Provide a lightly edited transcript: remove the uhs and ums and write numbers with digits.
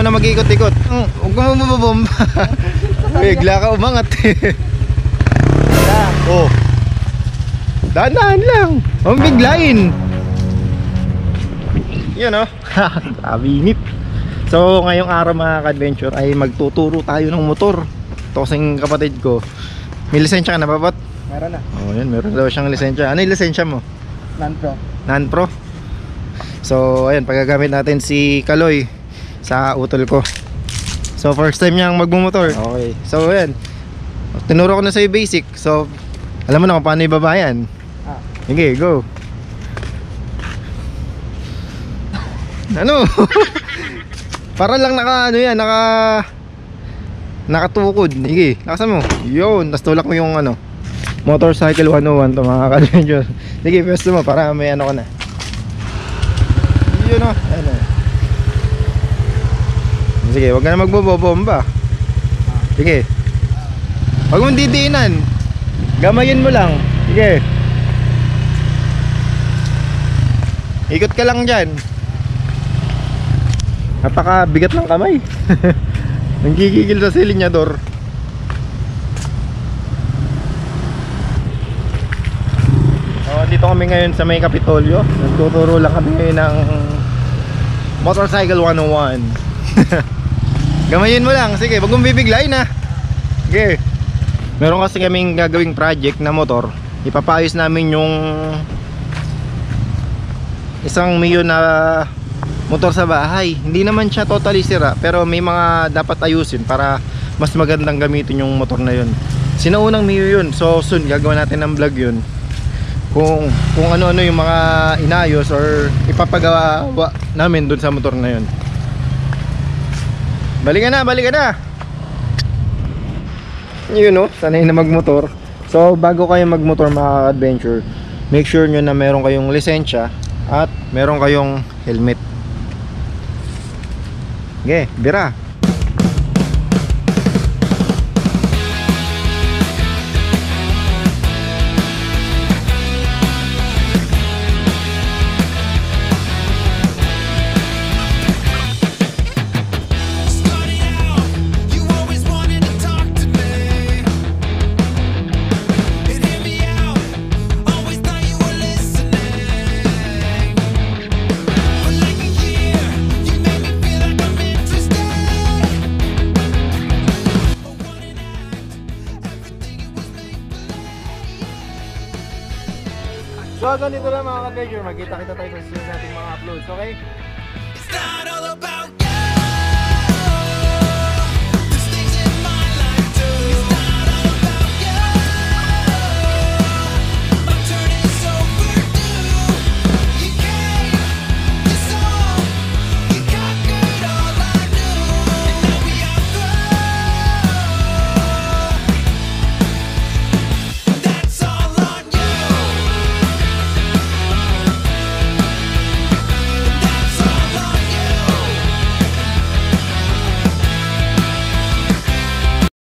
mo na mag-ikot-ikot. Huwag ka mababomba. Bigla ka umangat eh. Oh. Dahan-dahan lang. Huwag biglain. Yun o. Kabinit. So ngayong araw mga ka-adventure ay magtuturo tayo ng motor. Ito kasing kapatid ko. May lisensya ka na ba, Bot? Meron na. Oh, yun, meron daw siyang lisensya. Ano yung lisensya mo? Non-pro. Non-pro. So ayun, pagagamit natin si Kaloy sa utol ko. So first time niyang magmumotor. Okay. So ayan, tinuro ko na sa'yo basic. So alam mo na kung paano ibabayan. Sige, go. Ano? Para lang naka ano yan, nakatukod. Sige, lakasan mo. Yun, tapos tulak mo yung ano, Motorcycle 101 to mga ka-adventure. Sige, pwesto mo para may ano ka na. Yun o, ano. Sige, wag ka na magbobomba. Sige. Wag mong didiinan. Gamayin mo lang. Sige. Ikot ka lang dyan. Napakabigat ng kamay. Nanggigigil sa silinyador. So, dito kami ngayon sa may Kapitolyo. Nagtuturo lang kami ngayon ng Motorcycle 101. Gamayin mo lang. Sige, wag mong bibiglayin ha. Sige. Meron kasi kaming gagawing project na motor. Ipapayos namin yung isang Mio na motor sa bahay. Hindi naman siya totally sira, pero may mga dapat ayusin para mas magandang gamitin yung motor na yun. Sinaunang Mio yun. So soon gagawa natin ng vlog yun. Kung ano-ano yung mga inayos or ipapagawa namin dun sa motor na yun. Balikan na. Yun o, sanay na magmotor. So bago kayo magmotor mga adventure, make sure nyo na meron kayong lisensya at meron kayong helmet. Okay, bira. So ganito lang mga ka-adventure, magkita kita tayo sa susunod nating mga uploads, okay?